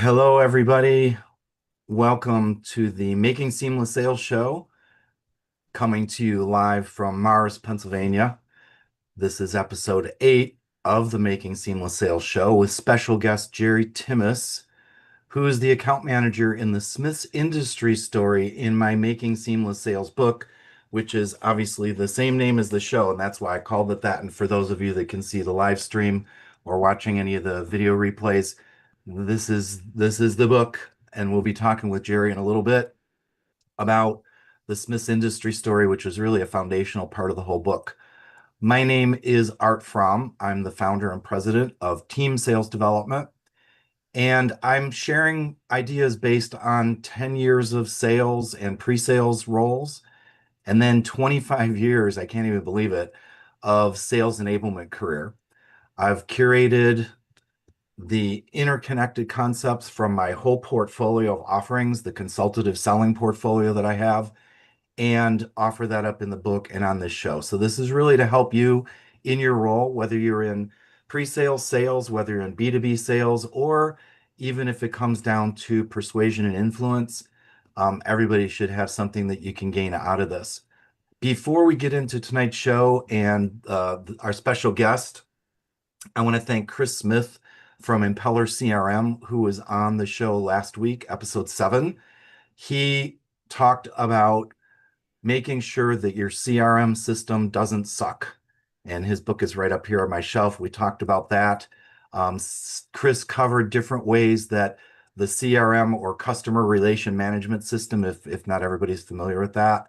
Hello, everybody. Welcome to the Making Seamless Sales Show, coming to you live from Mars, Pennsylvania. This is episode 8 of the Making Seamless Sales Show with special guest Jerry Timmis, who is the account manager in the Smith's Industry Story in my Making Seamless Sales book, which is obviously the same name as the show, and that's why I called it that. And for those of you that can see the live stream or watching any of the video replays, this is the book, and we'll be talking with Jerry in a little bit about the Smith's Industry Story, which is really a foundational part of the whole book. My name is Art Fromm. I'm the founder and president of Team Sales Development, and I'm sharing ideas based on 10 years of sales and pre-sales roles, and then 25 years, I can't even believe it, of sales enablement career. I've curated the interconnected concepts from my whole portfolio of offerings, the consultative selling portfolio that I have, and offer that up in the book and on this show. So this is really to help you in your role, whether you're in pre-sales sales, whether you're in B2B sales, or even if it comes down to persuasion and influence. Everybody should have something that you can gain out of this. Before we get into tonight's show and our special guest, I want to thank Chris Smith from Impeller CRM, who was on the show last week, episode 7. He talked about making sure that your CRM system doesn't suck. And his book is right up here on my shelf. We talked about that. Chris covered different ways that the CRM or customer relation management system, if not everybody's familiar with that,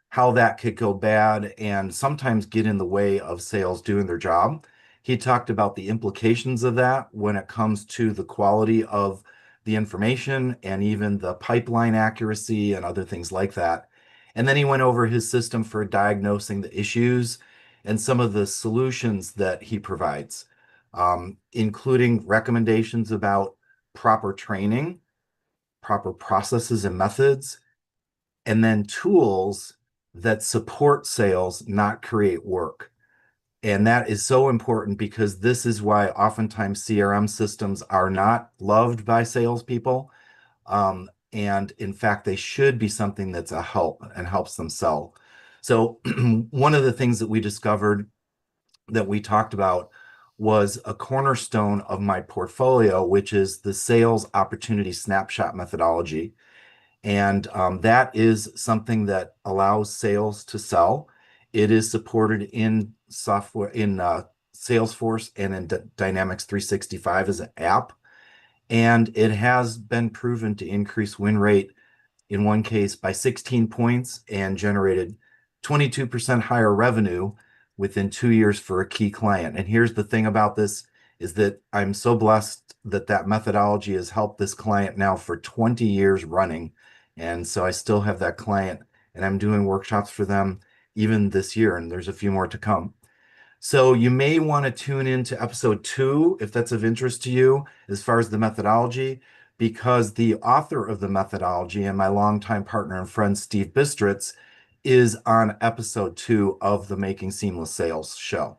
how that could go bad and sometimes get in the way of sales doing their job. He talked about the implications of that when it comes to the quality of the information and even the pipeline accuracy and other things like that. And then he went over his system for diagnosing the issues and some of the solutions that he provides, including recommendations about proper training, proper processes and methods, and then tools that support sales, not create work. And that is so important because this is why oftentimes CRM systems are not loved by salespeople. And in fact, they should be something that's a help and helps them sell. So one of the things that we discovered that we talked about was a cornerstone of my portfolio, which is the sales opportunity snapshot methodology. And that is something that allows sales to sell. It is supported in software, in Salesforce and in Dynamics 365 as an app. And it has been proven to increase win rate in one case by 16 points and generated 22% higher revenue within 2 years for a key client. And here's the thing about this is that I'm so blessed that that methodology has helped this client now for 20 years running. And so I still have that client and I'm doing workshops for them even this year, and there's a few more to come. So you may want to tune into episode 2 if that's of interest to you as far as the methodology, because the author of the methodology and my longtime partner and friend, Steve Bistritz, is on episode 2 of the Making Seamless Sales show.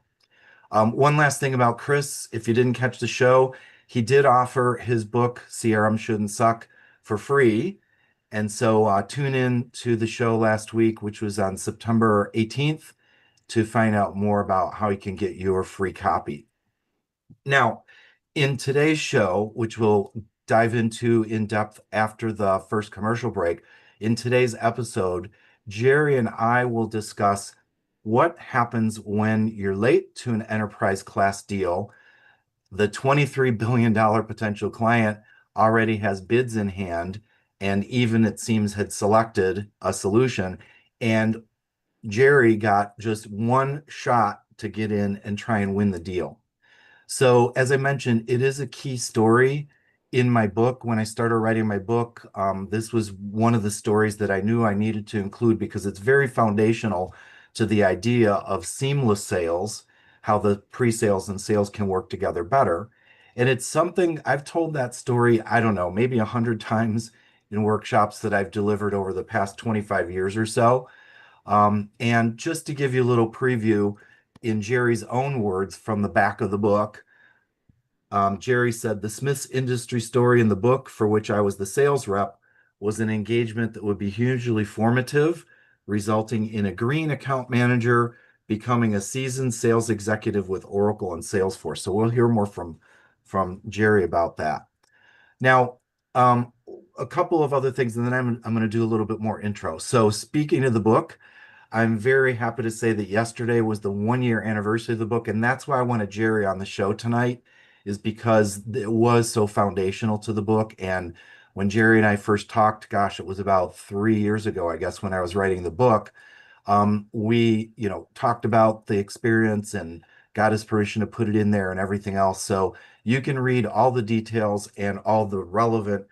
One last thing about Chris, if you didn't catch the show, he did offer his book, CRM Shouldn't Suck, for free. And so tune in to the show last week, which was on September 18th, to find out more about how you can get your free copy. Now, in today's show, which we'll dive into in depth after the first commercial break, in today's episode, Jerry and I will discuss what happens when you're late to an enterprise class deal. The $23 billion potential client already has bids in hand, and even it seems had selected a solution. And Jerry got just one shot to get in and try and win the deal. So, as I mentioned, it is a key story in my book. When I started writing my book, this was one of the stories that I knew I needed to include because it's very foundational to the idea of seamless sales, how the pre-sales and sales can work together better. And it's something I've told that story, I don't know, maybe 100 times in workshops that I've delivered over the past 25 years or so. And just to give you a little preview, in Jerry's own words from the back of the book, Jerry said the Smith's industry story in the book, for which I was the sales rep, was an engagement that would be hugely formative, resulting in a green account manager becoming a seasoned sales executive with Oracle and Salesforce. So we'll hear more from Jerry about that. Now, um, a couple of other things, and then I'm going to do a little bit more intro. So speaking of the book, I'm very happy to say that yesterday was the 1 year anniversary of the book, and that's why I wanted Jerry on the show tonight, is because it was so foundational to the book. And when Jerry and I first talked, gosh, it was about 3 years ago, I guess, when I was writing the book. We, talked about the experience and got his permission to put it in there and everything else. So you can read all the details and all the relevant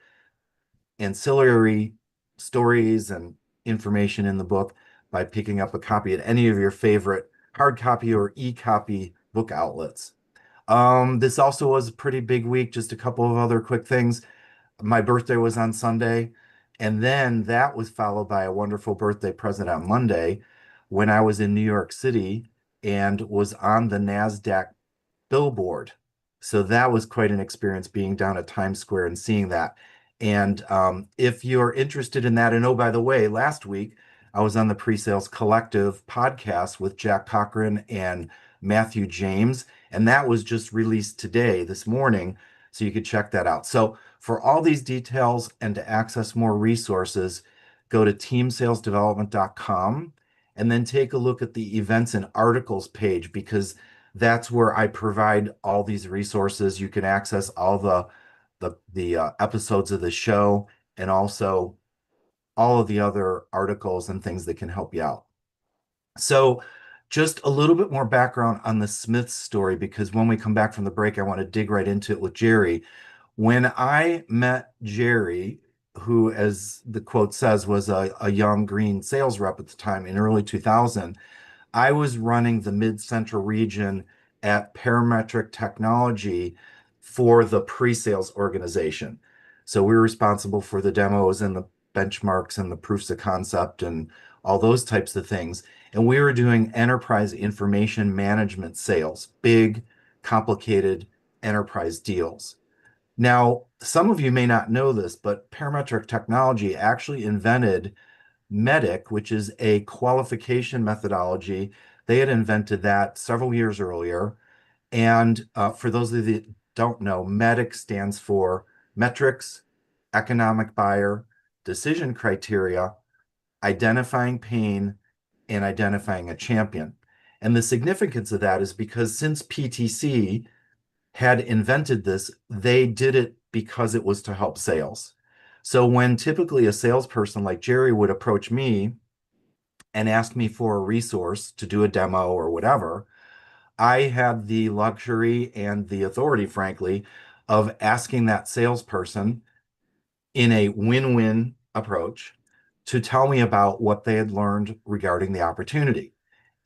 ancillary stories and information in the book by picking up a copy at any of your favorite hard copy or e-copy book outlets. This also was a pretty big week. Just a couple of other quick things. My birthday was on Sunday, and then that was followed by a wonderful birthday present on Monday when I was in New York City and was on the NASDAQ billboard. So that was quite an experience being down at Times Square and seeing that. And if you're interested in that, and oh, by the way, last week I was on the Pre-Sales Collective podcast with Jack Cochran and Matthew James, and that was just released today, this morning. So you could check that out. So for all these details and to access more resources, go to teamsalesdevelopment.com and then take a look at the events and articles page because that's where I provide all these resources. You can access all the episodes of the show and also all of the other articles and things that can help you out. So just a little bit more background on the Smith story, because when we come back from the break, I want to dig right into it with Jerry. When I met Jerry, who, as the quote says, was a young green sales rep at the time in early 2000, I was running the Mid-Central region at Parametric Technology for the pre-sales organization. So we were responsible for the demos and the benchmarks and the proofs of concept and all those types of things. And we were doing enterprise information management sales, big, complicated enterprise deals. Now, some of you may not know this, but Parametric Technology actually invented MEDDIC, which is a qualification methodology. They had invented that several years earlier. And for those of you that don't know, MEDDIC stands for metrics, economic buyer, decision criteria, identifying pain, and identifying a champion. And the significance of that is because since PTC had invented this, they did it because it was to help sales. So when typically a salesperson like Jerry would approach me and ask me for a resource to do a demo or whatever, I had the luxury and the authority, frankly, of asking that salesperson in a win-win approach to tell me about what they had learned regarding the opportunity.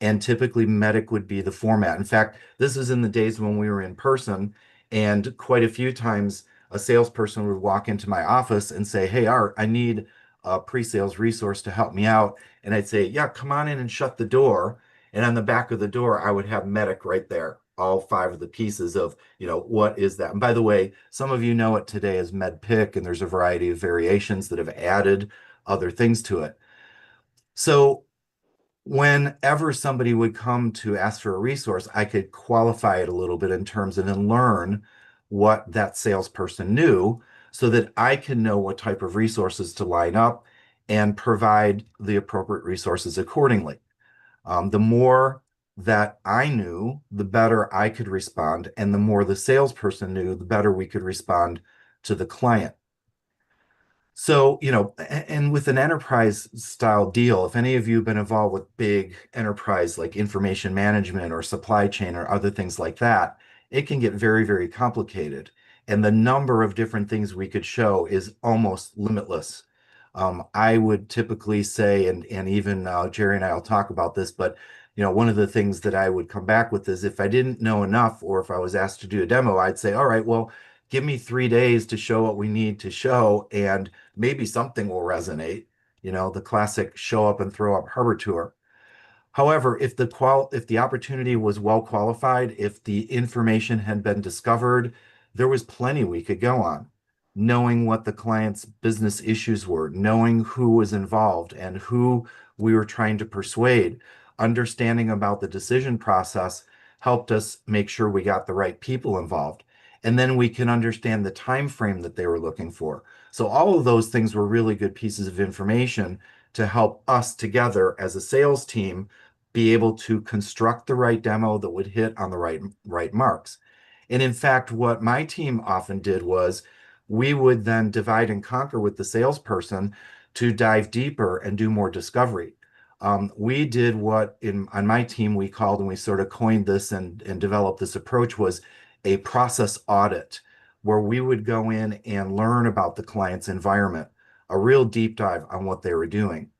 And typically, MEDDIC would be the format. In fact, this is in the days when we were in person, and quite a few times a salesperson would walk into my office and say, "Hey, Art, I need a pre-sales resource to help me out." And I'd say, "Yeah, come on in and shut the door." And on the back of the door, I would have MEDDIC right there, all five of the pieces of, what is that? And by the way, some of you know it today as MEDPIC, and there's a variety of variations that have added other things to it. So whenever somebody would come to ask for a resource, I could qualify it a little bit in terms of and learn what that salesperson knew so that I can know what type of resources to line up and provide the appropriate resources accordingly. The more that I knew, the better I could respond. And the more the salesperson knew, the better we could respond to the client. So, and with an enterprise style deal, if any of you have been involved with big enterprise like information management or supply chain or other things like that, it can get very, very complicated. And the number of different things we could show is almost limitless. I would typically say, and even Jerry and I will talk about this, but one of the things that I would come back with is if I didn't know enough, or if I was asked to do a demo, I'd say, all right, well, give me 3 days to show what we need to show, and maybe something will resonate. The classic show up and throw up harbor tour. However, if the opportunity was well qualified, if the information had been discovered, there was plenty we could go on. Knowing what the client's business issues were, knowing who was involved and who we were trying to persuade, understanding about the decision process helped us make sure we got the right people involved. And then we can understand the time frame that they were looking for. So all of those things were really good pieces of information to help us together as a sales team be able to construct the right demo that would hit on the right marks. And in fact, what my team often did was we would then divide and conquer with the salesperson to dive deeper and do more discovery. We did what on my team we called, and we sort of coined this and developed this approach, was a process audit, where we would go in and learn about the client's environment, a real deep dive on what they were doing.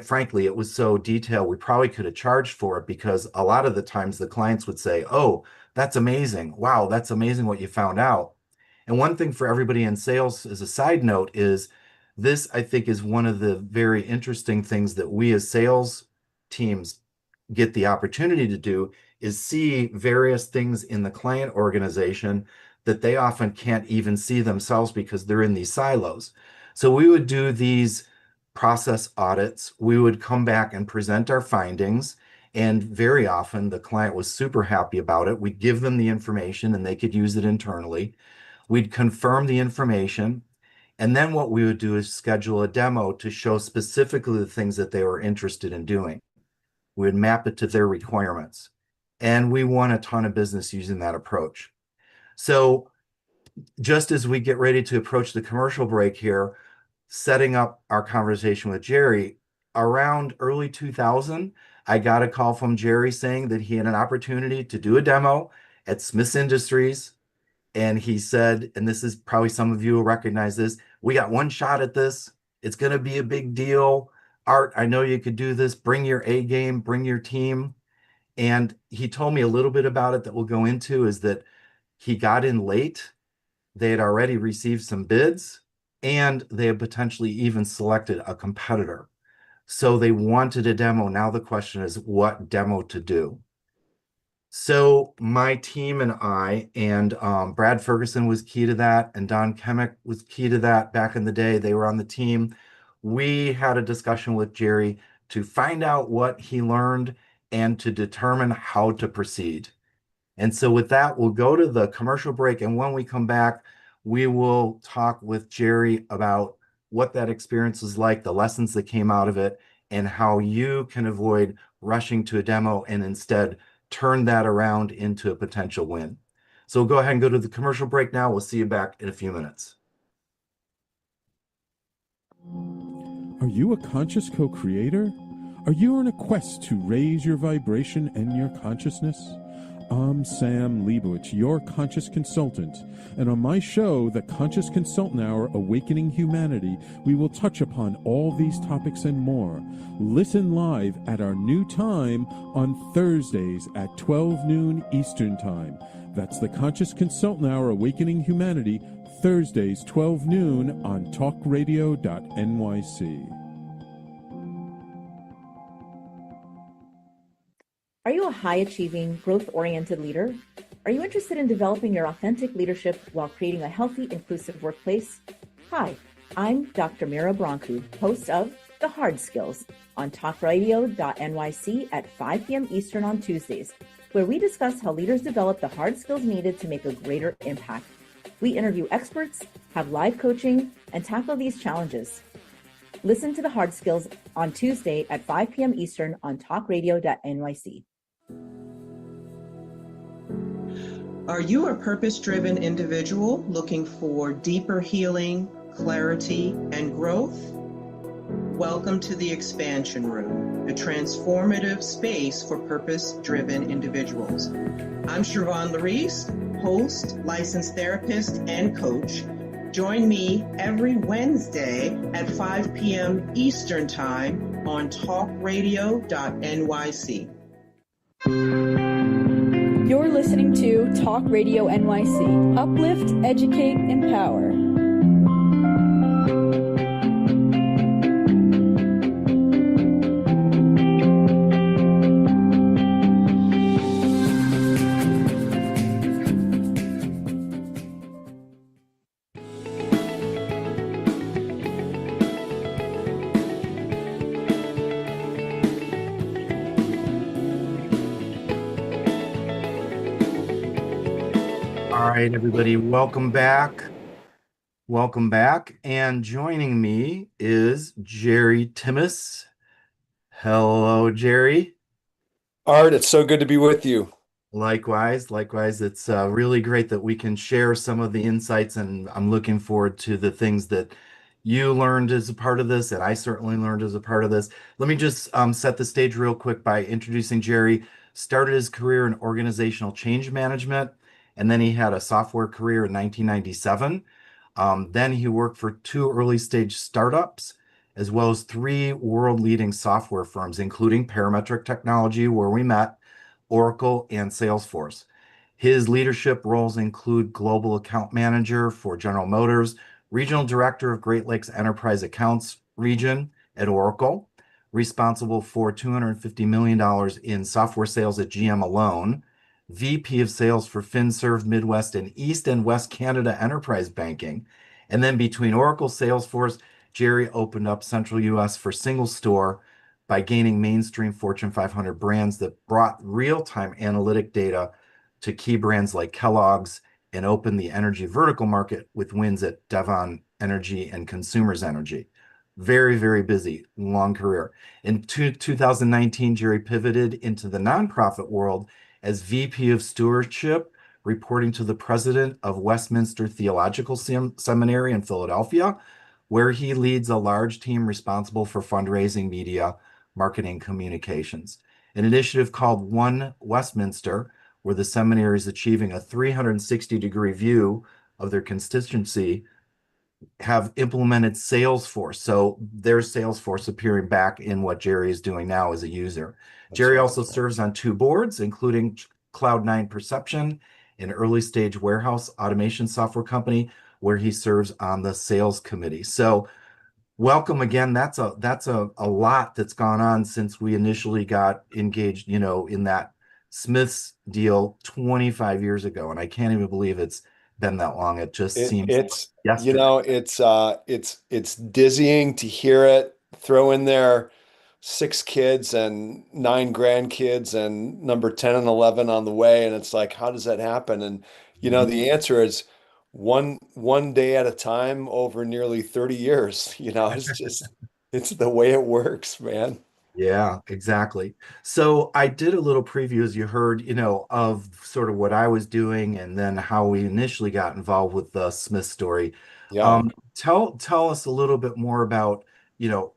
Frankly, it was so detailed, we probably could have charged for it, because a lot of the times the clients would say, "Oh, that's amazing. Wow, that's amazing what you found out." And one thing for everybody in sales as a side note is this, I think, is one of the very interesting things that we as sales teams get the opportunity to do, is see various things in the client organization that they often can't even see themselves because they're in these silos. So we would do these process audits. We would come back and present our findings. And very often the client was super happy about it. We'd give them the information and they could use it internally. We'd confirm the information. And then what we would do is schedule a demo to show specifically the things that they were interested in doing. We would map it to their requirements. And we won a ton of business using that approach. So just as we get ready to approach the commercial break here, setting up our conversation with Jerry, around early 2000, I got a call from Jerry saying that he had an opportunity to do a demo at Smith's Industries. And he said, and this is probably some of you will recognize this, "We got one shot at this. It's going to be a big deal. Art, I know you could do this. Bring your A game, bring your team." And he told me a little bit about it that we'll go into, is that he got in late. They had already received some bids, and they had potentially even selected a competitor. So they wanted a demo. Now the question is what demo to do. So my team and I, and Brad Ferguson was key to that, and Don Kemick was key to that back in the day. They were on the team. We had a discussion with Jerry to find out what he learned and to determine how to proceed. And so with that, we'll go to the commercial break. And when we come back, we will talk with Jerry about what that experience was like, the lessons that came out of it, and how you can avoid rushing to a demo and instead turn that around into a potential win. So we'll go ahead and go to the commercial break now. We'll see you back in a few minutes. Are you a conscious co-creator? Are you on a quest to raise your vibration and your consciousness? I'm Sam Leibowitz, your conscious consultant, and on my show, The Conscious Consultant Hour, Awakening Humanity, we will touch upon all these topics and more. Listen live at our new time on Thursdays at 12 noon Eastern Time. That's The Conscious Consultant Hour, Awakening Humanity, Thursdays, 12 noon on talkradio.nyc. Are you a high-achieving, growth-oriented leader? Are you interested in developing your authentic leadership while creating a healthy, inclusive workplace? Hi, I'm Dr. Mira Brancu, host of The Hard Skills on talkradio.nyc at 5 p.m. Eastern on Tuesdays, where we discuss how leaders develop the hard skills needed to make a greater impact. We interview experts, have live coaching, and tackle these challenges. Listen to The Hard Skills on Tuesday at 5 p.m. Eastern on talkradio.nyc. Are you a purpose-driven individual looking for deeper healing, clarity, and growth? Welcome to the Expansion Room, a transformative space for purpose-driven individuals. I'm Siobhan Larice, host, licensed therapist, and coach. Join me every Wednesday at 5 p.m. Eastern Time on talkradio.nyc. You're listening to Talk Radio NYC. Uplift, educate, empower. All right, everybody, welcome back. Welcome back. And joining me is Jerry Timmis. Hello, Jerry. Art, it's so good to be with you. Likewise. It's really great that we can share some of the insights, and I'm looking forward to the things that you learned as a part of this, and I certainly learned as a part of this. Let me just set the stage real quick by introducing Jerry. Started his career in organizational change management, and then he had a software career in 1997. Then he worked for two early stage startups, as well as three world leading software firms, including Parametric Technology, where we met, Oracle, and Salesforce. His leadership roles include global account manager for General Motors, regional director of Great Lakes Enterprise Accounts region at Oracle, responsible for $250 million in software sales at GM alone, VP of sales for FinServ Midwest and East and West Canada Enterprise Banking. And then between Oracle, Salesforce, Jerry opened up Central US for single store by gaining mainstream Fortune 500 brands that brought real-time analytic data to key brands like Kellogg's and opened the energy vertical market with wins at Devon Energy and Consumers Energy. Very busy, long career. In 2019, Jerry pivoted into the nonprofit world as VP of Stewardship, reporting to the president of Westminster Theological Seminary in Philadelphia, where he leads a large team responsible for fundraising, media, marketing, communications. An initiative called One Westminster, where the seminary is achieving a 360-degree view of their constituency, have implemented Salesforce. So there's Salesforce appearing back in what Jerry is doing now as a user. That's Jerry right. also serves on two boards, including Cloud9 Perception, an early stage warehouse automation software company, where he serves on the sales committee. So welcome again. That's a lot that's gone on since we initially got engaged, in that Smith's deal 25 years ago. And I can't even believe it's been that long. It just It, seems like it's yesterday. it's dizzying to hear it. Throw in there six kids and nine grandkids and number 10 and 11 on the way, and it's like, how does that happen? And Mhm. the answer is one day at a time over nearly 30 years. It's the way it works, man. Yeah, exactly. So I did a little preview, as you heard, of sort of what I was doing and then how we initially got involved with the Smith story. Yeah. Tell us a little bit more about,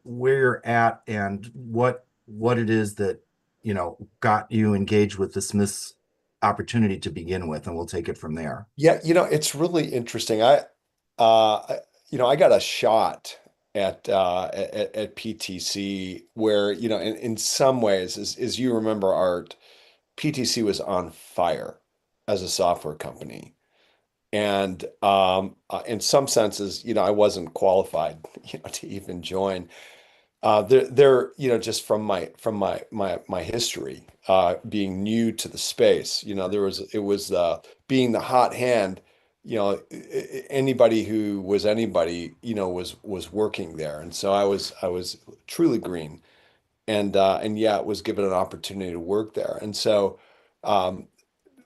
where you're at and what it is that, got you engaged with the Smiths opportunity to begin with, and we'll take it from there. Yeah, it's really interesting. I got a shot at PTC where, in some ways, as you remember, Art, PTC was on fire as a software company. And in some senses, I wasn't qualified, to even join. Just from my history, being new to the space, it was being the hot hand, anybody who was anybody, was working there, and so I was truly green, and yeah, it was given an opportunity to work there, and so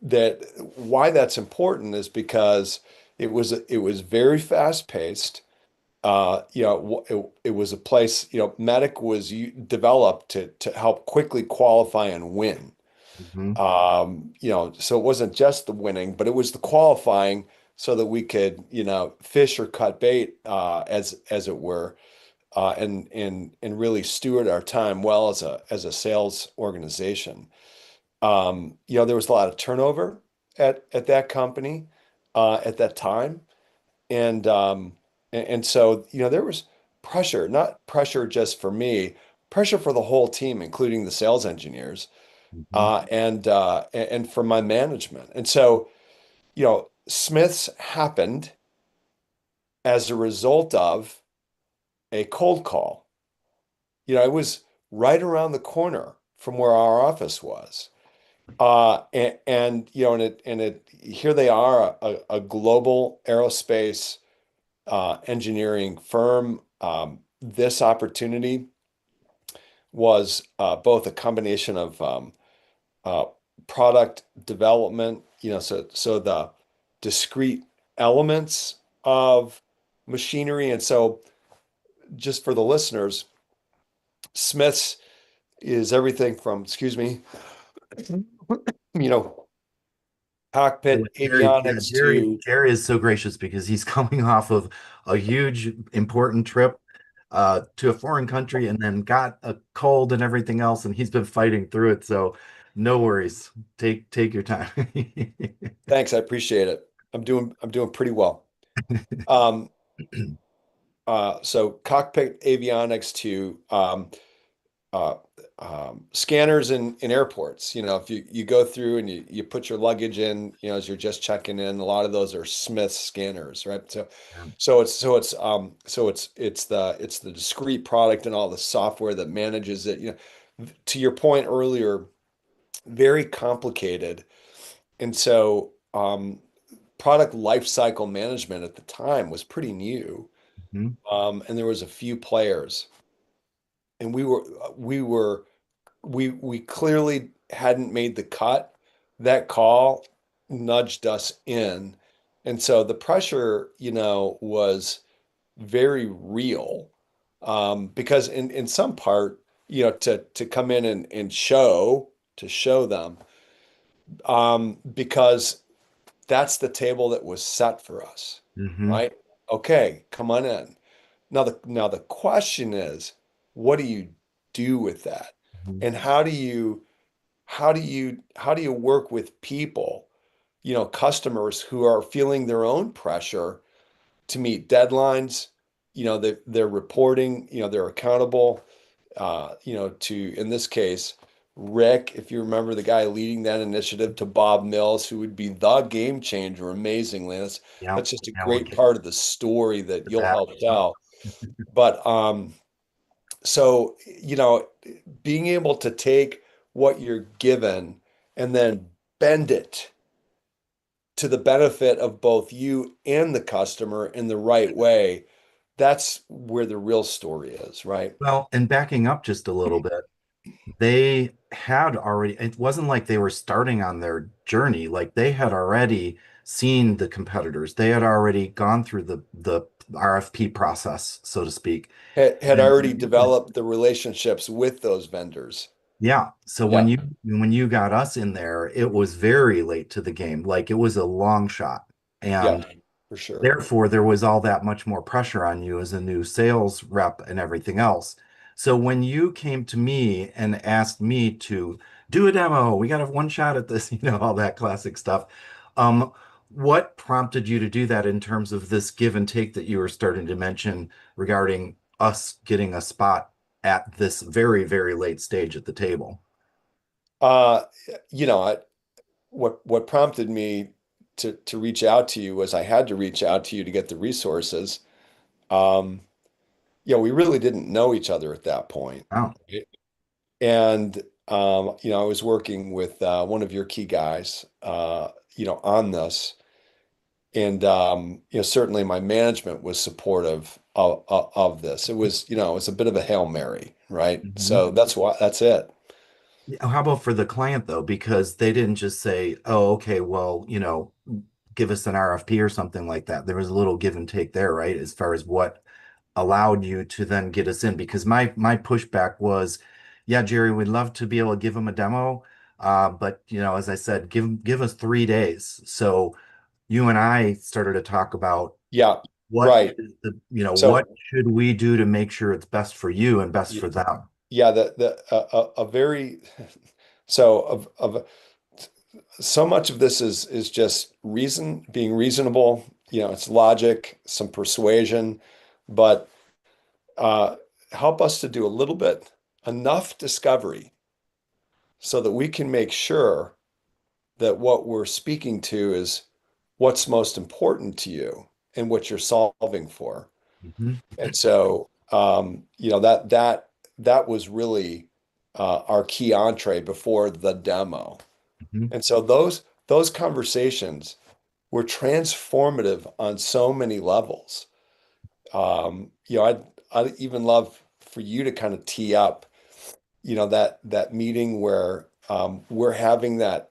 that why that's important is because it was very fast paced. It was a place, Medic was developed to help quickly qualify and win. Mhm. So it wasn't just the winning, but it was the qualifying so that we could, fish or cut bait, as it were, and really steward our time well as a sales organization. There was a lot of turnover at that company, at that time. And so, there was pressure, not pressure just for me, pressure for the whole team, including the sales engineers, Mhm. and for my management. And so, Smiths happened as a result of a cold call. It was right around the corner from where our office was. And here they are, a global aerospace engineering firm. This opportunity was both a combination of uh, product development, so the discrete elements of machinery. And so, just for the listeners, Smiths is everything from, excuse me, you know, Yeah, cockpit avionics to, Jerry is so gracious because he's coming off of a huge, important trip to a foreign country and then got a cold and everything else, and he's been fighting through it. So no worries. Take your time. thanks, I appreciate it. I'm doing pretty well. Um, so cockpit avionics to uh, scanners in airports. If you go through and you put your luggage in, as you're just checking in, a lot of those are Smith scanners, right? So it's the discrete product and all the software that manages it. To your point earlier, very complicated, and so product lifecycle management at the time was pretty new, Mhm, and there was a few players, and we clearly hadn't made the cut. That call nudged us in. And so the pressure, was very real. Because in some part, to come in and show them, because that's the table that was set for us, mhm, right? Okay, come on in. Now the question is, what do you do with that? mhm. And how do you work with people, customers who are feeling their own pressure to meet deadlines, they're reporting, they're accountable, to, in this case, Rick, if you remember the guy leading that initiative, to Bob Mills, who would be the game changer, amazingly. Yeah, That's just a yeah, we'll great get part of the story that to you'll that. help tell. But so, being able to take what you're given and then bend it to the benefit of both you and the customer in the right way, that's where the real story is, right? Well, and backing up just a little bit, they had already, it wasn't like they were starting on their journey. Like they had already seen the competitors. They had already gone through the RFP process, so to speak. Had And already developed the relationships with those vendors. yeah, so Yeah, when you got us in there, it was very late to the game. Like it was a long shot. yeah, And for sure. therefore, there was all that much more pressure on you as a new sales rep and everything else. So when you came to me and asked me to do a demo, we got to have one shot at this, all that classic stuff. Um, what prompted you to do that in terms of this give and take that you were starting to mention regarding us getting a spot at this very, very late stage at the table? Uh, you know, I, what prompted me to reach out to you was I had to reach out to you to get the resources. Um, we really didn't know each other at that point. Oh, Right? And I was working with one of your key guys, on this. And certainly my management was supportive of this. It was a bit of a Hail Mary, right? mhm. So that's it. Yeah, how about for the client though? Because they didn't just say, "Oh, okay, well, give us an RFP or something like that." There was a little give and take there, right? As far as what allowed you to then get us in. Because my pushback was, yeah, Jerry, we'd love to be able to give them a demo, but as I said, give us 3 days. So you and I started to talk about Yeah, what right. is what So should we do to make sure it's best for you and best y- for them. yeah, the a very so of so much of this is just being reasonable. It's logic, some persuasion, but uh, help us to do a little bit, enough discovery so that we can make sure that what we're speaking to is what's most important to you and what you're solving for. Mhm, And so, that was really our key entree before the demo. mhm, And so those conversations were transformative on so many levels. I'd even love for you to kind of tee up, that meeting where we're having that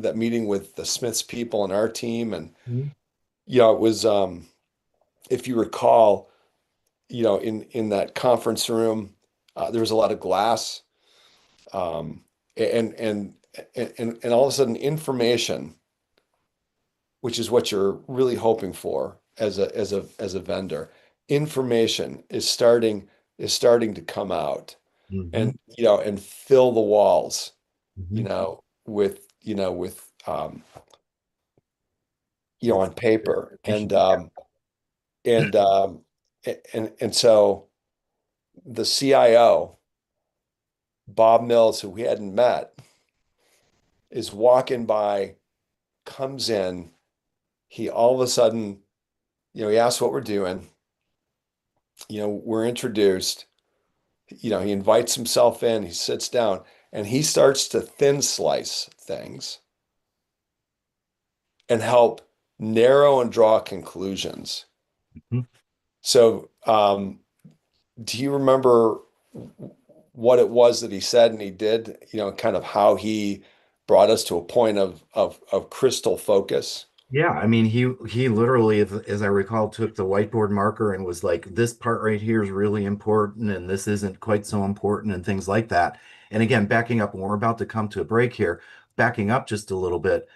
that meeting with the Smiths people and our team, and Mhm. it was if you recall, in that conference room, there was a lot of glass, um, and and and all of a sudden information, which is what you're really hoping for as a vendor, information is starting to come out Mhm. and fill the walls, Mhm. with on paper. And so the CIO, Bob Mills, who we hadn't met, is walking by, comes in. He all of a sudden, he asks what we're doing. We're introduced. He invites himself in, he sits down, and he starts to thin slice things and help narrow and draw conclusions. Mhm. So, do you remember what it was that he said and he did, kind of how he brought us to a point of crystal focus? Yeah, I mean, he literally, as I recall, took the whiteboard marker and was like, "This part right here is really important, and this isn't quite so important," and things like that. And again, backing up, and we're about to come to a break here, backing up just a little bit,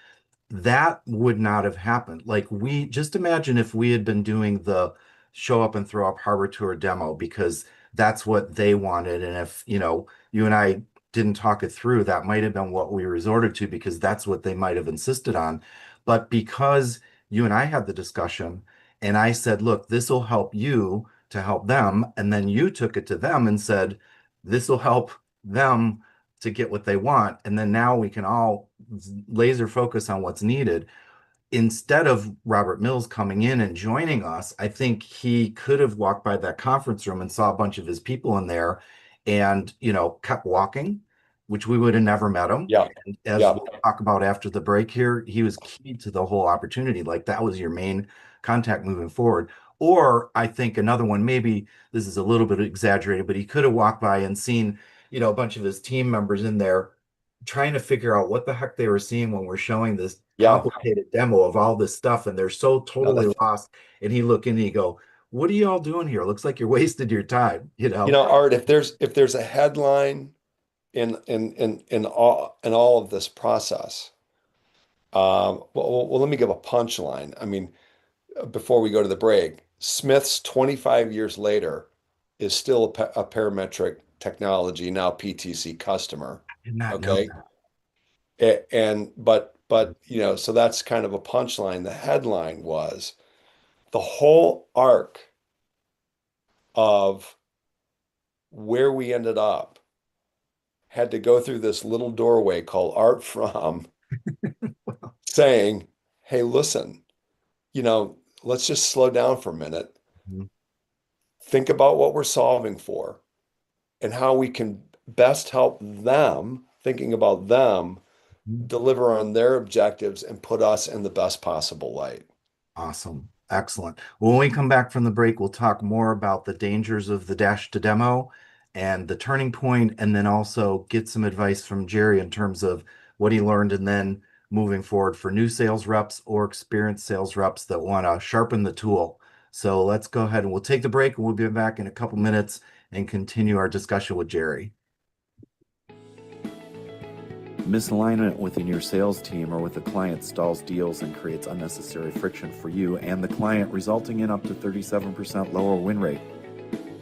that would not have happened. Like we just imagine if we had been doing the show up and throw up Harbor Tour demo because that's what they wanted. And if, you and I didn't talk it through, that might have been what we resorted to because that's what they might have insisted on. But because you and I had the discussion and I said, look, this will help you to help them. And then you took it to them and said, this will help them to get what they want. And then now we can all laser focus on what's needed. Instead of Robert Mills coming in and joining us, I think he could have walked by that conference room and saw a bunch of his people in there and, kept walking, which we would have never met him. Yeah, And as yeah. we'll talk about after the break here, he was key to the whole opportunity. Like that was your main contact moving forward. Or I think another one, maybe this is a little bit exaggerated, but he could have walked by and seen, a bunch of his team members in there trying to figure out what the heck they were seeing when we're showing this Yeah. complicated demo of all this stuff, and they're so No, totally lost. And he look in and he go, "What are you all doing here? Looks like you're wasted your time." Art, if there's a headline in all of this process, well, let me give a punchline. I mean, before we go to the break, Smith's 25 years later is still a parametric technology, now PTC customer. Did not know Okay. And so that's kind of a punchline. The headline was the whole arc of where we ended up had to go through this little doorway called Art From that. saying, hey, listen, let's just slow down for a minute. Mhm. Think about what we're solving for and how we can best help them, thinking about them, deliver on their objectives and put us in the best possible light. Awesome. Excellent. When we come back from the break, we'll talk more about the dangers of the dash to demo and the turning point, and then also get some advice from Jerry in terms of what he learned and then moving forward for new sales reps or experienced sales reps that want to sharpen the tool. So let's go ahead and we'll take the break and we'll be back in a couple minutes and continue our discussion with Jerry. Misalignment within your sales team or with a client stalls deals and creates unnecessary friction for you and the client, resulting in up to 37% lower win rate.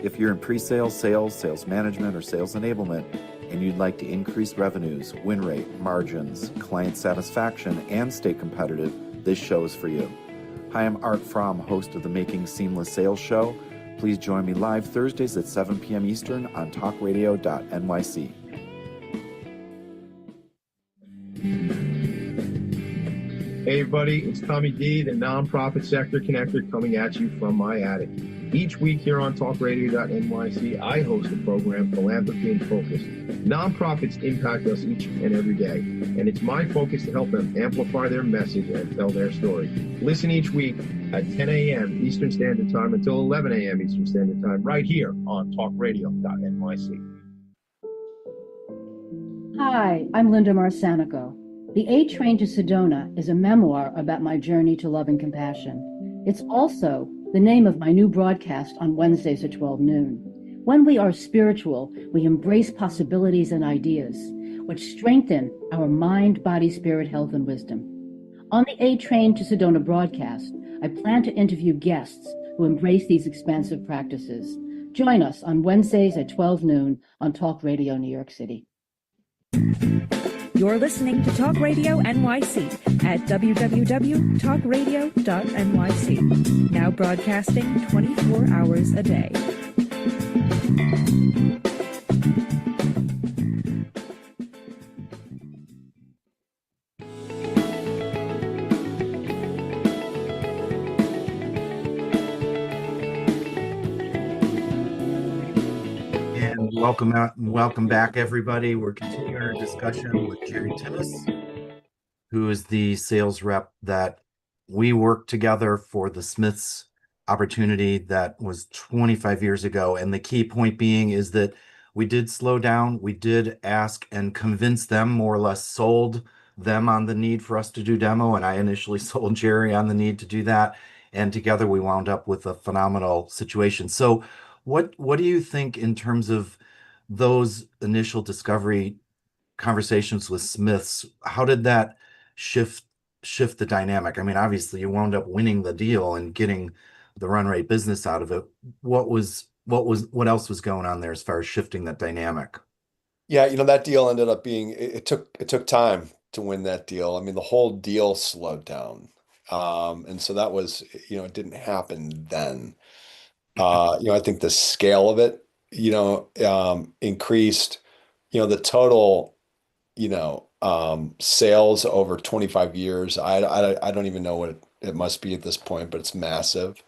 If you're in pre-sales, sales management, or sales enablement, and you'd like to increase revenues, win rate, margins, client satisfaction, and stay competitive, this show is for you. Hi, I'm Art Fromm, host of the Making Seamless Sales Show. Please join me live Thursdays at 7 p.m. Eastern on talkradio.nyc. Hey everybody, it's Tommy D, the Nonprofit Sector Connector, coming at you from my attic. Each week here on talkradio.nyc, I host the program Philanthropy in Focus. Nonprofits impact us each and every day, and it's my focus to help them amplify their message and tell their story. Listen each week at 10 a.m. Eastern Standard Time until 11 a.m. Eastern Standard Time, right here on talkradio.nyc. Hi, I'm Linda Marcanico. The A Train to Sedona is a memoir about my journey to love and compassion. It's also the name of my new broadcast on Wednesdays at 12 noon. When we are spiritual, we embrace possibilities and ideas, which strengthen our mind, body, spirit, health, and wisdom. On the A Train to Sedona broadcast, I plan to interview guests who embrace these expansive practices. Join us on Wednesdays at 12 noon on Talk Radio New York City. You're listening to Talk Radio NYC at www.talkradio.nyc. Now broadcasting 24 hours a day. Welcome back, everybody. We're continuing our discussion with Jerry Timmis, who is the sales rep that we worked together for the Smiths opportunity that was 25 years ago. And the key point being is that we did slow down. We did ask and convince them, more or less sold them on the need for us to do demo. And I initially sold Jerry on the need to do that. And together we wound up with a phenomenal situation. So what do you think in terms of those initial discovery conversations with Smiths? How did that shift the dynamic? I mean, obviously you wound up winning the deal and getting the run rate business out of it. What else was going on there as far as shifting that dynamic? Yeah, that deal ended up being, it took time to win that deal. I mean, the whole deal slowed down. And so that was, it didn't happen then. I think the scale of it, increased, the total, sales over 25 years. I don't even know what it must be at this point, but it's massive.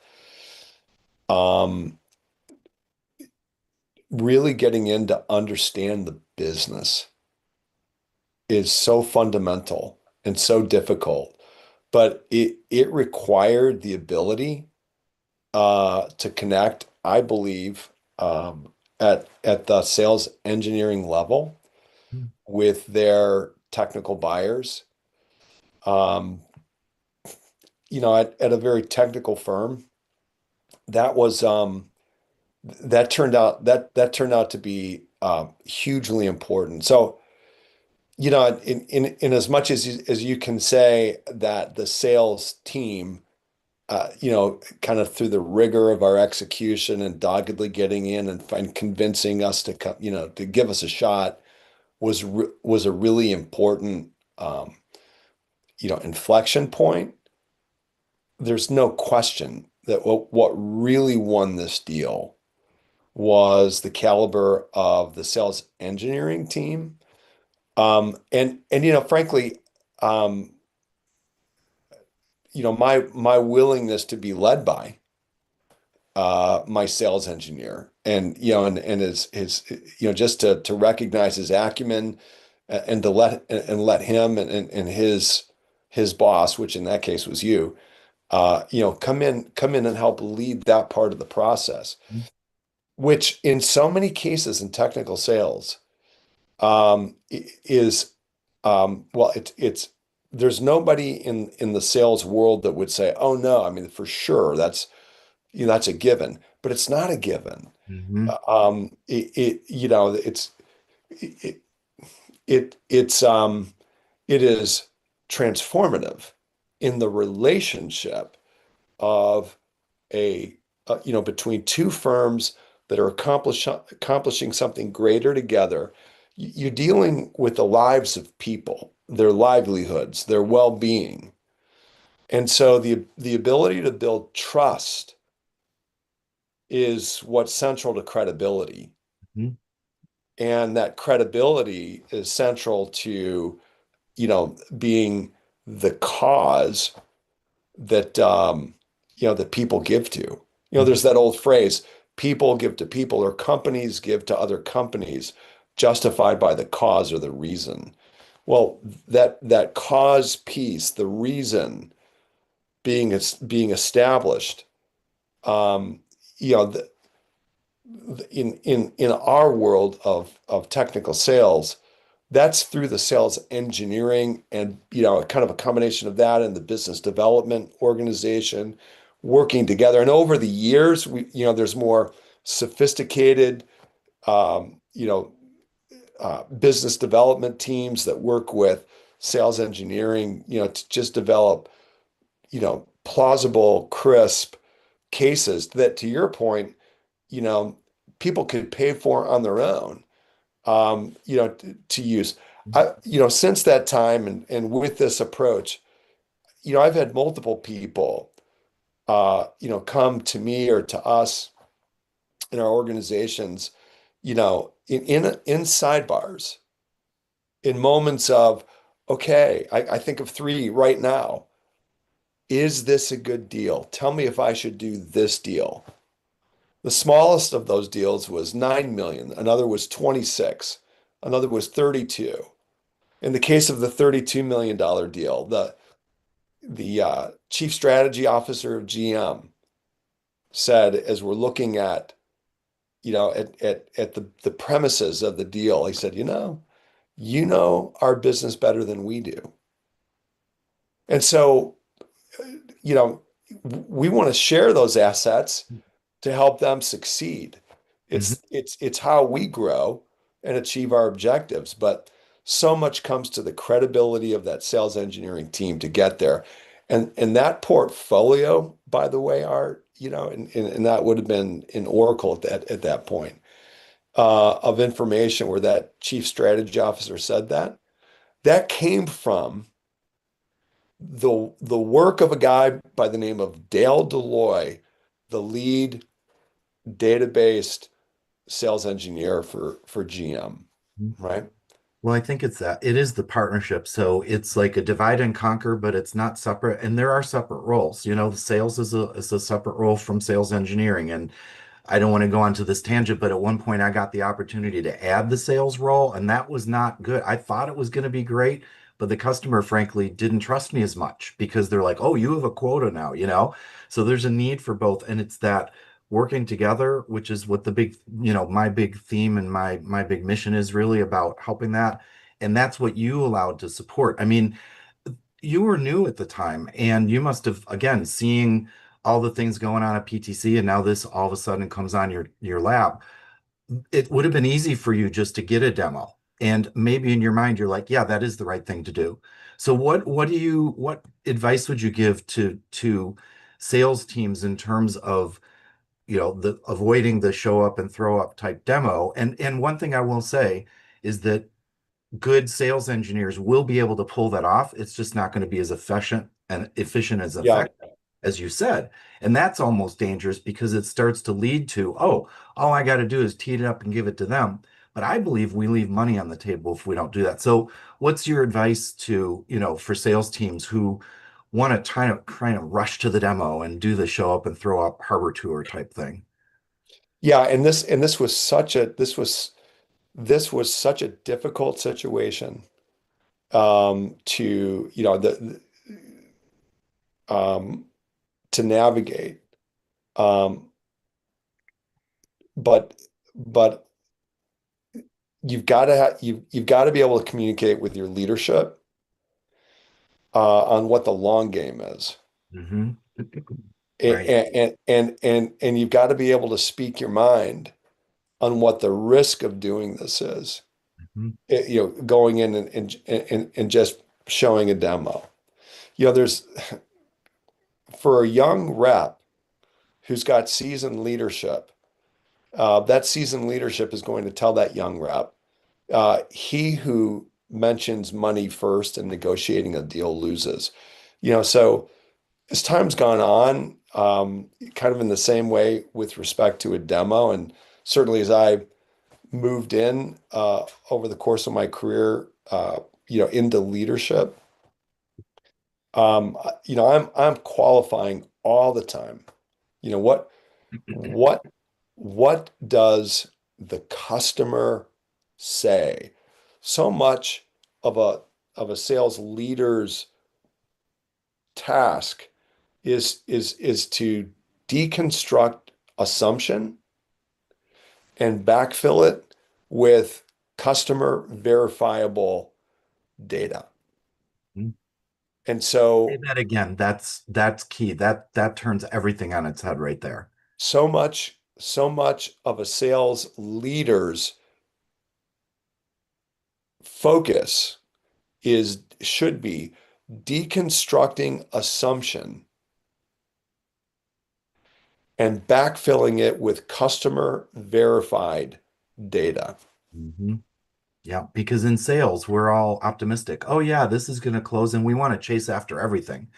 Really getting in to understand the business is so fundamental and so difficult, but it required the ability to connect, I believe, at the sales engineering level with their technical buyers. At a very technical firm, that was that turned out to be hugely important. So, in as much as you can say that the sales team, kind of through the rigor of our execution and doggedly getting in and convincing us to come, to give us a shot was a really important, inflection point. There's no question that what really won this deal was the caliber of the sales engineering team. And frankly, my willingness to be led by my sales engineer and his just to recognize his acumen and to let him and his boss, which in that case was you, come in and help lead that part of the process, which in so many cases in technical sales is well, it's there's nobody in the sales world that would say, oh no, I mean, for sure, that's a given, but it's not a given. Mm-hmm. It is transformative in the relationship of between two firms that are accomplishing something greater together. You're dealing with the lives of people, their livelihoods, their well-being. And so the ability to build trust is what's central to credibility. Mm-hmm. And that credibility is central to, being the cause that, that people give to. There's that old phrase, people give to people, or companies give to other companies, justified by the cause or the reason. Well, that cause piece, the reason being established, in our world of technical sales, That's through the sales engineering and, kind of a combination of that and the business development organization working together. And over the years, there's more sophisticated, um, you know, business development teams that work with sales engineering, to just develop, plausible, crisp cases that, to your point, you know, people could pay for on their own, to use. Since that time and with this approach, I've had multiple people, come to me or to us in our organizations, in sidebars, in moments of, okay, I think of three right now. Is this a good deal? Tell me if I should do this deal. The smallest of those deals was 9 million. Another was 26. Another was 32. In the case of the $32 million deal, the chief strategy officer of GM said, as we're looking at, at the premises of the deal, he said, our business better than we do. And so, you know, we want to share those assets to help them succeed. Mhm. It's how we grow and achieve our objectives. But so much comes to the credibility of that sales engineering team to get there. And that portfolio, by the way, Art, and that would have been in Oracle at that point, of information where that chief strategy officer said that came from the work of a guy by the name of Dale Deloy, the lead database sales engineer for GM, right? Well, I think it's that it is the partnership. So it's like a divide and conquer, but it's not separate. And there are separate roles. The sales is a separate role from sales engineering. And I don't want to go onto this tangent, but at one point I got the opportunity to add the sales role, and that was not good. I thought it was going to be great, but the customer, frankly, didn't trust me as much because they're like, oh, you have a quota now. So there's a need for both. And it's that working together, which is what the big, my big theme and my big mission is really about helping that. And that's what you allowed to support. I mean, you were new at the time and you must have, again, seeing all the things going on at PTC and now this all of a sudden comes on your lap. It would have been easy for you just to get a demo. And maybe in your mind you're like, yeah, that is the right thing to do. So what advice would you give to sales teams in terms of the avoiding the show up and throw up type demo? And one thing I will say is that good sales engineers will be able to pull that off. It's just not going to be as efficient as Yeah. effective as you said. And that's almost dangerous because it starts to lead to, oh, all I got to do is tee it up and give it to them. But I believe we leave money on the table if we don't do that. So what's your advice to, for sales teams who want to kind of rush to the demo and do the show up and throw up harbor tour type thing? Yeah, and this was such a difficult situation, to um, to navigate. Um, but but you've got to be able to communicate with your leadership, on what the long game is. Hmm. Right. And you've got to be able to speak your mind on what the risk of doing this is. Mhm. Going in and just showing a demo. There's for a young rep who's got seasoned leadership, that seasoned leadership is going to tell that young rep, he who mentions money first in negotiating a deal loses. So as time's gone on, kind of in the same way with respect to a demo, and certainly as I moved in, over the course of my career, into leadership, I'm qualifying all the time. You know, what what does the customer say? So much of a sales leader's task is to deconstruct assumption and backfill it with customer verifiable data. Mhm. And Say so, that again. That's key. That turns everything on its head right there. so much of a sales leader's focus should be deconstructing assumption and backfilling it with customer verified data. Hmm. Yeah, because in sales, we're all optimistic. Oh yeah, this is going to close and we want to chase after everything.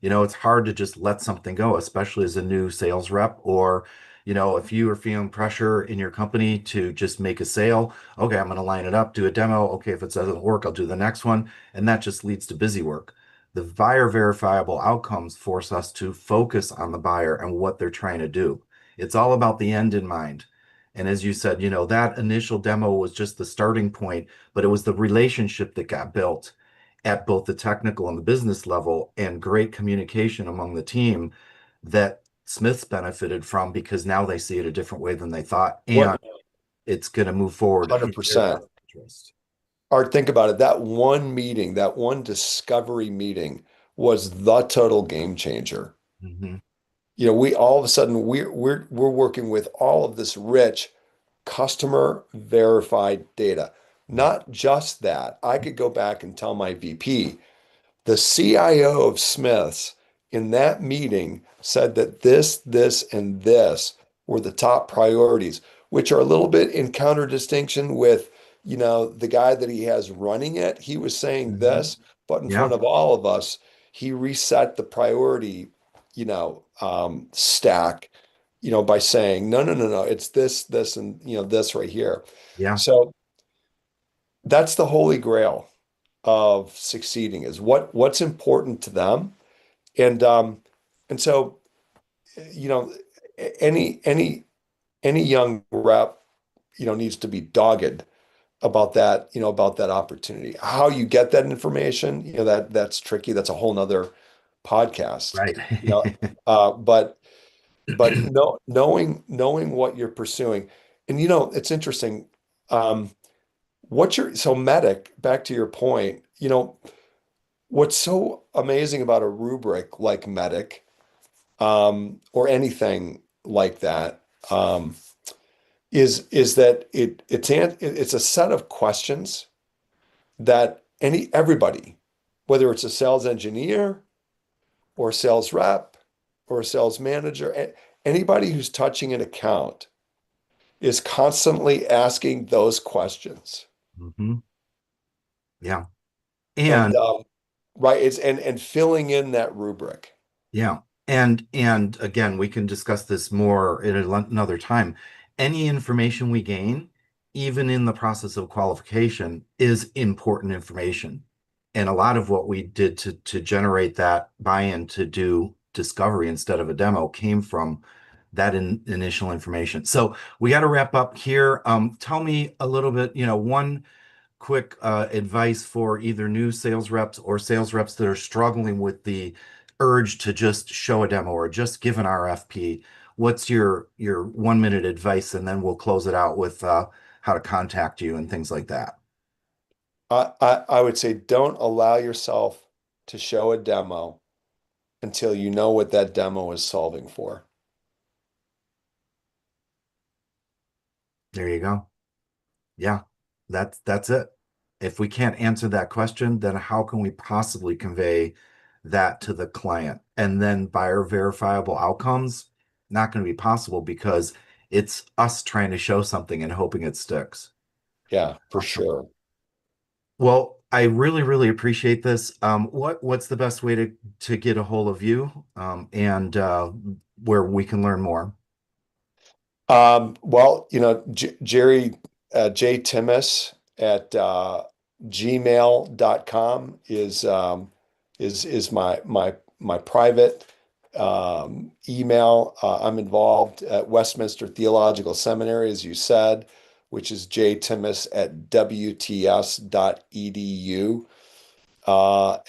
It's hard to just let something go, especially as a new sales rep, or, if you are feeling pressure in your company to just make a sale, okay, I'm going to line it up, do a demo. Okay, if it doesn't work, I'll do the next one. And that just leads to busy work. The buyer verifiable outcomes force us to focus on the buyer and what they're trying to do. It's all about the end in mind. And as you said, that initial demo was just the starting point, but it was the relationship that got built at both the technical and the business level, and great communication among the team that Smith's benefited from, because now they see it a different way than they thought, and What it's going to move forward in their 100%. best interest. Art, think about it. That one meeting, that one discovery meeting was the total game changer. Hmm. We all of a sudden we're working with all of this rich customer verified data. Not just that, I could go back and tell my VP, the CIO of Smiths in that meeting said that this, and this were the top priorities, which are a little bit in counter-distinction with, the guy that he has running it. He was saying Hmm. this, but in Yeah, front of all of us, he reset the priority, stack, by saying, no, no, no, no, it's this, and this right here. yeah, So that's the holy grail of succeeding is what's important to them. And so, you know, any young rep, needs to be dogged about that opportunity. How you get that information, that's tricky. That's a whole nother podcast. right. You know, but no, knowing what you're pursuing. And it's interesting. Um, so medic, back to your point, what's so amazing about a rubric like medic, or anything like that, is that it's a set of questions that everybody, whether it's a sales engineer or a sales rep or a sales manager, anybody who's touching an account is constantly asking those questions. Hmm. Yeah. And And right, it's and filling in that rubric. yeah. And again, we can discuss this more at another time. Any information we gain, even in the process of qualification, is important information. And a lot of what we did to generate that buy-in to do discovery instead of a demo came from that initial information. So we got to wrap up here. Tell me a little bit, one quick advice for either new sales reps or sales reps that are struggling with the urge to just show a demo or just give an RFP. What's your 1 minute advice, and then we'll close it out with how to contact you and things like that. I would say don't allow yourself to show a demo until you know what that demo is solving for. There you go. Yeah, that's it. If we can't answer that question, then how can we possibly convey that to the client? And then buyer verifiable outcomes, not going to be possible because it's us trying to show something and hoping it sticks. Yeah, for Awesome. sure. Well, I really, really appreciate this. What's the best way to get a hold of you, and where we can learn more? Well, Jerry, J. Timmis at gmail.com is my private email. I'm involved at Westminster Theological Seminary, as you said, which is jtimmis at wts.edu.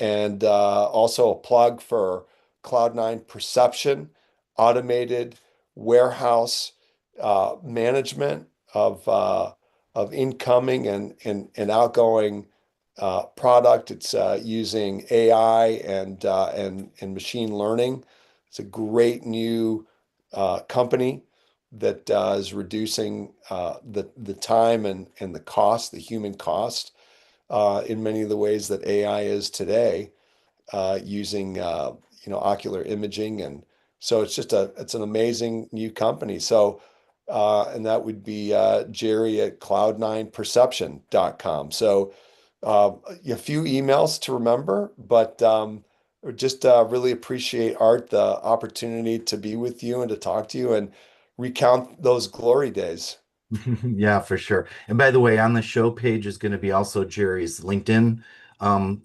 And also a plug for Cloud9 Perception, automated warehouse management of of incoming and outgoing product. It's using AI and machine learning. It's a great new company that is reducing the time and the cost, the human cost, in many of the ways that AI is today, using ocular imaging. And so it's an amazing new company. So and that would be Jerry at cloud9perception.com. So a few emails to remember, but just really appreciate, Art, the opportunity to be with you and to talk to you and recount those glory days. Yeah, for sure. And by the way, on the show page is going to be also Jerry's LinkedIn um,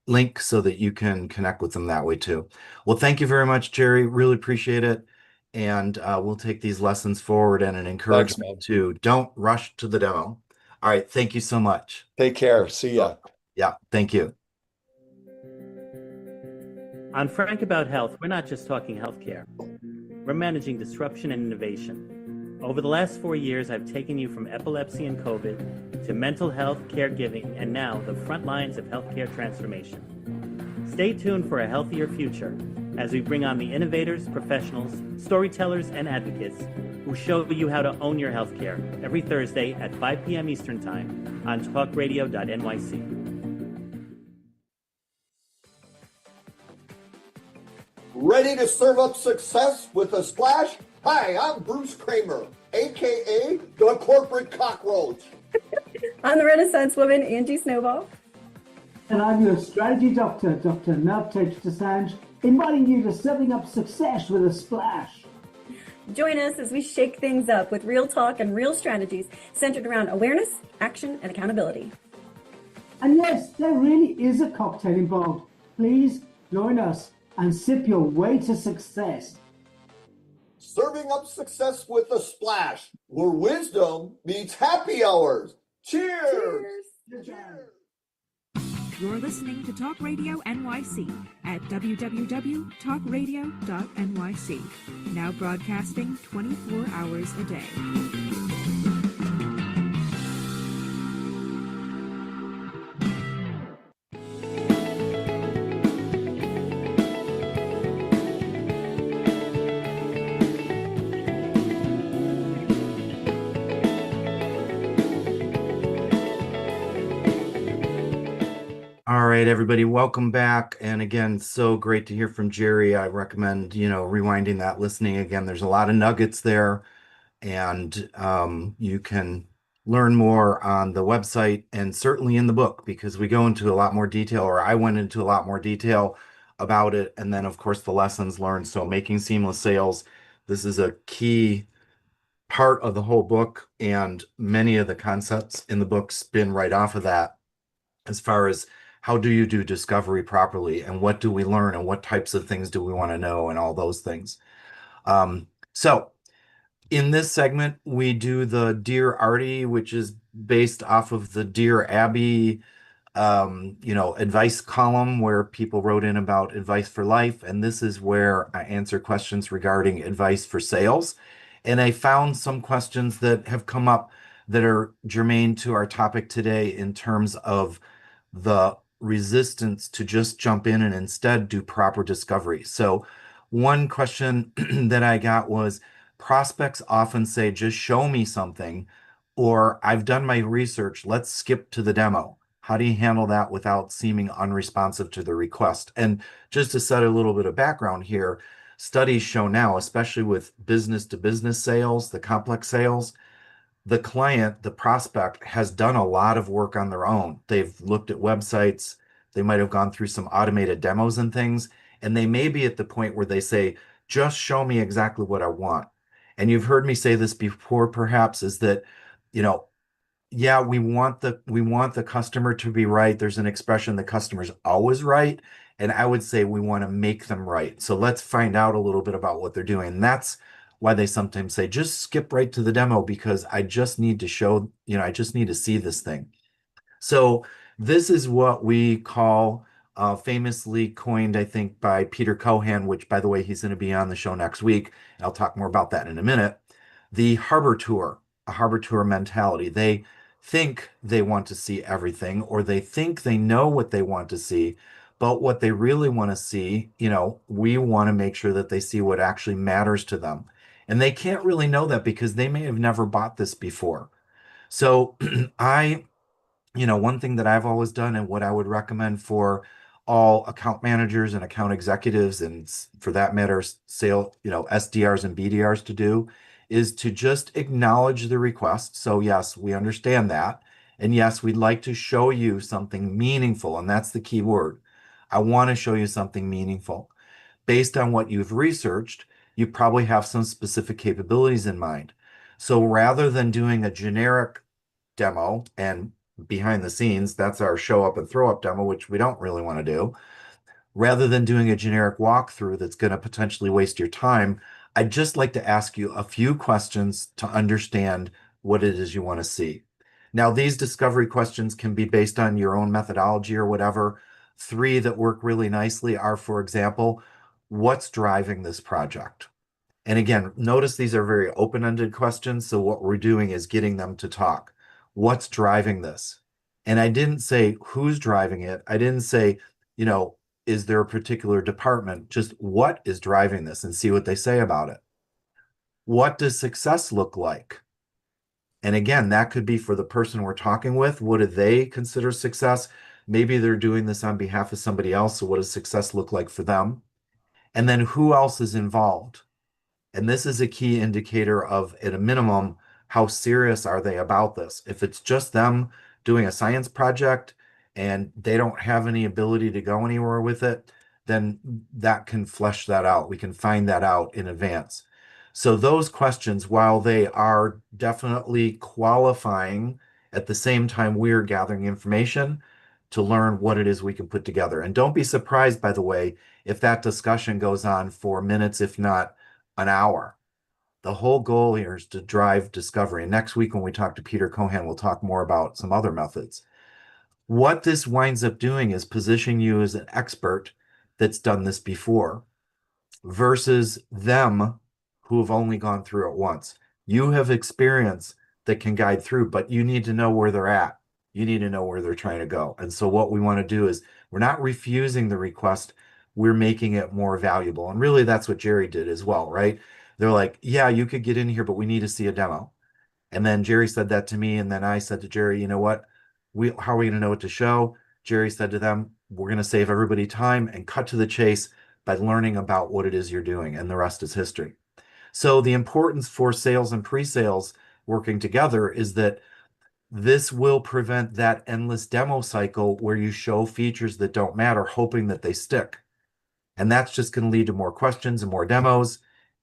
link so that you can connect with him that way too. Well, thank you very much, Jerry. Really appreciate it. And we'll take these lessons forward and an Thanks, encouragement man. to don't rush to the demo. All right. Thank you so much. Take care. See ya. Yeah, thank you. On Frank About Health, we're not just talking healthcare. We're managing disruption and innovation. Over the last 4 years, I've taken you from epilepsy and COVID to mental health, caregiving, and now the front lines of healthcare transformation. Stay tuned for a healthier future as we bring on the innovators, professionals, storytellers, and advocates who show you how to own your healthcare every Thursday at 5 p.m. Eastern Time on talkradio.nyc. Ready to serve up success with a splash? Hi, I'm Bruce Kramer, aka the corporate cockroach. I'm the Renaissance woman, Angie Snowball. And I'm your strategy doctor, Dr. Meltech Desange, inviting you to serving up success with a splash. Join us as we shake things up with real talk and real strategies centered around awareness, action, and accountability. And yes, there really is a cocktail involved. Please join us and sip your way to success. Serving up success with a splash, where wisdom meets happy hours. Cheers! Cheers. Cheers. You're listening to Talk Radio NYC at www.talkradio.nyc. Now broadcasting 24 hours a day. All right, everybody, welcome back. And again, so great to hear from Jerry. I recommend, rewinding that, listening again. There's a lot of nuggets there, and you can learn more on the website and certainly in the book because we go into a lot more detail, or I went into a lot more detail about it. And then, of course, the lessons learned. So making seamless sales, this is a key part of the whole book, and many of the concepts in the book spin right off of that as far as how do you do discovery properly and what do we learn and what types of things do we want to know and all those things. So in this segment, we do the Dear Artie, which is based off of the Dear Abby, advice column where people wrote in about advice for life. And this is where I answer questions regarding advice for sales. And I found some questions that have come up that are germane to our topic today in terms of the resistance to just jump in and instead do proper discovery. So one question that I got was, prospects often say, just show me something, or I've done my research, let's skip to the demo. How do you handle that without seeming unresponsive to the request? And just to set a little bit of background here, studies show now, especially with business to business sales, the complex sales, the client, the prospect, has done a lot of work on their own. They've looked at websites, they might have gone through some automated demos and things, and they may be at the point where they say, just show me exactly what I want. And you've heard me say this before, perhaps, is that, yeah, we want the customer to be right. There's an expression, the customer's always right. And I would say we want to make them right. So let's find out a little bit about what they're doing. And that's why they sometimes say, just skip right to the demo because I just need to show, I just need to see this thing. So this is what we call, famously coined, I think, by Peter Cohan, which, by the way, he's going to be on the show next week. And I'll talk more about that in a minute. The harbor tour, a harbor tour mentality. think they want to see everything, or they think they know what they want to see, but what they really want to see, we want to make sure that they see what actually matters to them. And they can't really know that because they may have never bought this before. So one thing that I've always done and what I would recommend for all account managers and account executives and for that matter, SDRs and BDRs to do is to just acknowledge the request. So yes, we understand that. And yes, we'd like to show you something meaningful. And that's the key word. I want to show you something meaningful. Based on what you've researched, you probably have some specific capabilities in mind. So rather than doing a generic demo and behind the scenes, that's our show up and throw up demo, which we don't really want to do. Rather than doing a generic walkthrough that's going to potentially waste your time, I'd just like to ask you a few questions to understand what it is you want to see. Now, these discovery questions can be based on your own methodology or whatever. Three that work really nicely are, for example, what's driving this project? And again, notice these are very open-ended questions. So what we're doing is getting them to talk. What's driving this? And I didn't say who's driving it. I didn't say, is there a particular department? Just what is driving this and see what they say about it. What does success look like? And again, that could be for the person we're talking with. What do they consider success? Maybe they're doing this on behalf of somebody else. So what does success look like for them? And then who else is involved? And this is a key indicator of, at a minimum, how serious are they about this? If it's just them doing a science project and they don't have any ability to go anywhere with it, then that can flesh that out. We can find that out in advance. So those questions, while they are definitely qualifying, at the same time we're gathering information to learn what it is we can put together. And don't be surprised, by the way, if that discussion goes on for minutes, if not an hour. The whole goal here is to drive discovery. And next week, when we talk to Peter Cohan, we'll talk more about some other methods. What this winds up doing is positioning you as an expert that's done this before versus them who have only gone through it once. You have experience that can guide through, but you need to know where they're at. You need to know where they're trying to go. And so what we want to do is we're not refusing the request, we're making it more valuable. And really that's what Jerry did as well, right? They're like, yeah, you could get in here, but we need to see a demo. And then Jerry said that to me. And then I said to Jerry, you know what? How are we going to know what to show? Jerry said to them, we're going to save everybody time and cut to the chase by learning about what it is you're doing. And the rest is history. So the importance for sales and pre-sales working together is that this will prevent that endless demo cycle where you show features that don't matter, hoping that they stick. And that's just going to lead to more questions and more demos,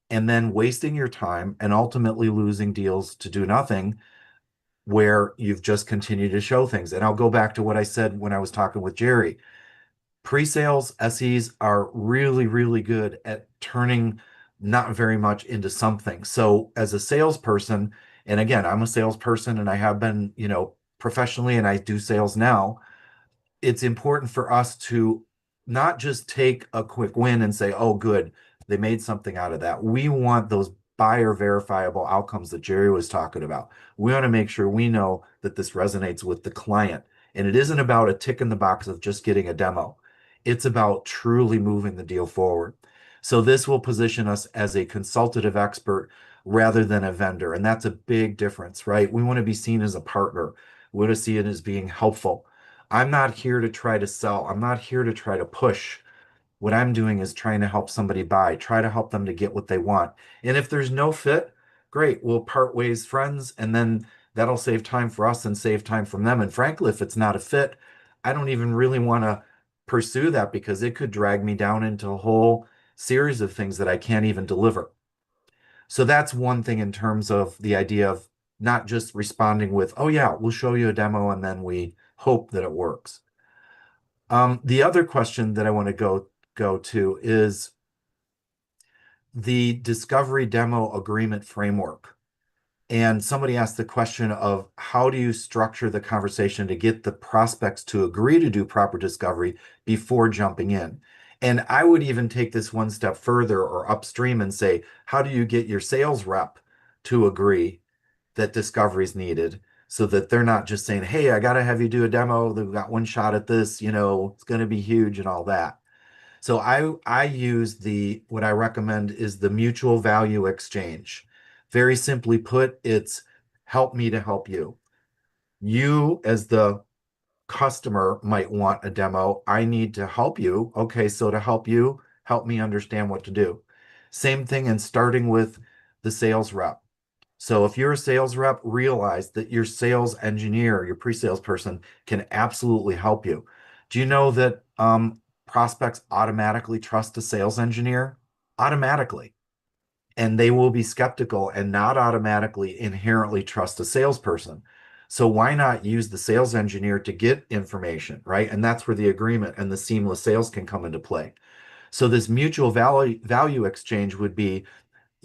and then wasting your time and ultimately losing deals to do nothing where you've just continued to show things. And I'll go back to what I said when I was talking with Jerry. Pre-sales SEs are really, really good at turning not very much into something. So as a salesperson, and again, I'm a salesperson and I have been, professionally, and I do sales now, it's important for us to not just take a quick win and say, oh, good, they made something out of that. We want those buyer verifiable outcomes that Jerry was talking about. We want to make sure we know that this resonates with the client. And it isn't about a tick in the box of just getting a demo. It's about truly moving the deal forward. So this will position us as a consultative expert rather than a vendor. And that's a big difference, right? We want to be seen as a partner. We want to see it as being helpful. I'm not here to try to sell. I'm not here to try to push. What I'm doing is trying to help somebody buy, try to help them to get what they want. And if there's no fit, great, we'll part ways friends, and then that'll save time for us and save time from them. And frankly, if it's not a fit, I don't even really want to pursue that because it could drag me down into a whole series of things that I can't even deliver. So that's one thing in terms of the idea of not just responding with, oh yeah, we'll show you a demo and then we hope that it works. The other question that I want to go to is the discovery demo agreement framework. And somebody asked the question of how do you structure the conversation to get the prospects to agree to do proper discovery before jumping in? And I would even take this one step further or upstream and say, how do you get your sales rep to agree that discovery is needed so that they're not just saying, hey, I got to have you do a demo. They've got one shot at this, it's going to be huge and all that. So I use what I recommend is the mutual value exchange. Very simply put, it's help me to help you. You as the customer might want a demo. I need to help you. Okay, so to help you, help me understand what to do. Same thing in starting with the sales rep. So if you're a sales rep, realize that your sales engineer, your pre-sales person can absolutely help you. Do you know that prospects automatically trust a sales engineer? Automatically. And they will be skeptical and not automatically inherently trust a salesperson. So why not use the sales engineer to get information, right? And that's where the agreement and the seamless sales can come into play. So this mutual value exchange would be,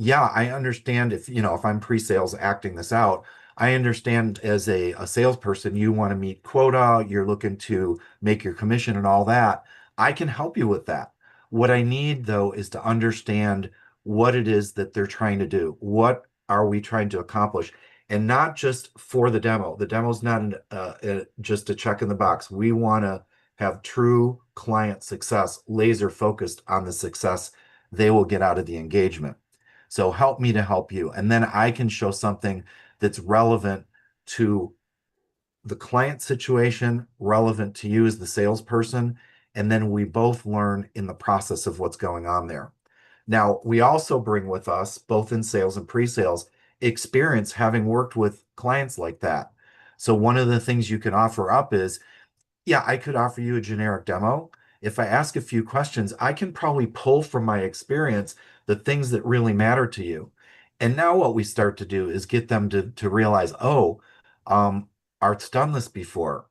yeah, I understand if I'm pre-sales acting this out, I understand as a salesperson, you want to meet quota, you're looking to make your commission and all that. I can help you with that. What I need though is to understand what it is that they're trying to do. What are we trying to accomplish? And not just for the demo. The demo's not just a check in the box. We want to have true client success, laser focused on the success they will get out of the engagement. So help me to help you. And then I can show something that's relevant to the client situation, relevant to you as the salesperson. And then we both learn in the process of what's going on there. Now, we also bring with us, both in sales and pre-sales, experience having worked with clients like that. So one of the things you can offer up is, yeah, I could offer you a generic demo. If I ask a few questions, I can probably pull from my experience the things that really matter to you. And now what we start to do is get them to realize, oh, Art's done this before.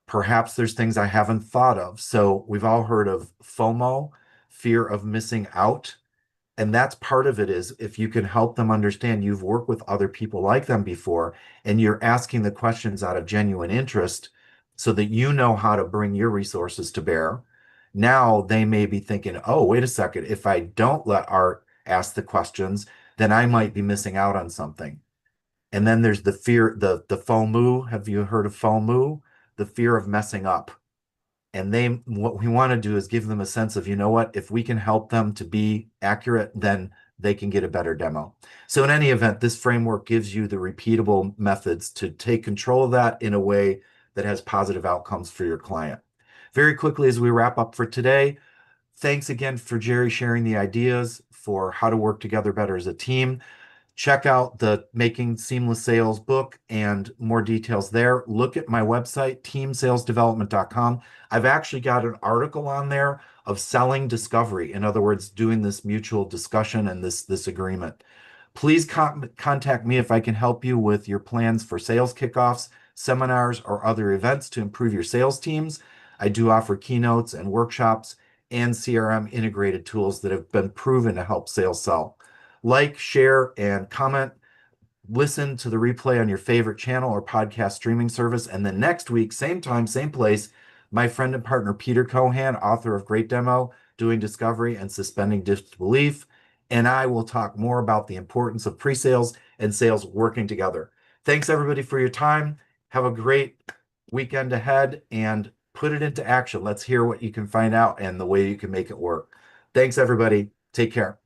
Perhaps there's things I haven't thought of. So we've all heard of FOMO, fear of missing out. And that's part of it is if you can help them understand you've worked with other people like them before and you're asking the questions out of genuine interest so that you know how to bring your resources to bear. Now they may be thinking, oh, wait a second, if I don't let Art ask the questions, then I might be missing out on something. And then there's the fear, the FOMO. Have you heard of FOMO? The fear of messing up. And what we want to do is give them a sense of, you know what, if we can help them to be accurate, then they can get a better demo. So in any event, this framework gives you the repeatable methods to take control of that in a way that has positive outcomes for your client. Very quickly, as we wrap up for today, thanks again for Jerry sharing the ideas for how to work together better as a team. Check out the Making Seamless Sales book and more details there. Look at my website, teamsalesdevelopment.com. I've actually got an article on there of selling discovery. In other words, doing this mutual discussion and this agreement. Please contact me if I can help you with your plans for sales kickoffs, seminars, or other events to improve your sales teams. I do offer keynotes and workshops and CRM integrated tools that have been proven to help sales sell. Like, share, and comment. Listen to the replay on your favorite channel or podcast streaming service. And then next week, same time, same place, my friend and partner Peter Cohan, author of Great Demo, Doing Discovery and Suspending Disbelief, and I will talk more about the importance of pre-sales and sales working together. Thanks everybody for your time. Have a great weekend ahead and put it into action. Let's hear what you can find out and the way you can make it work. Thanks everybody. Take care.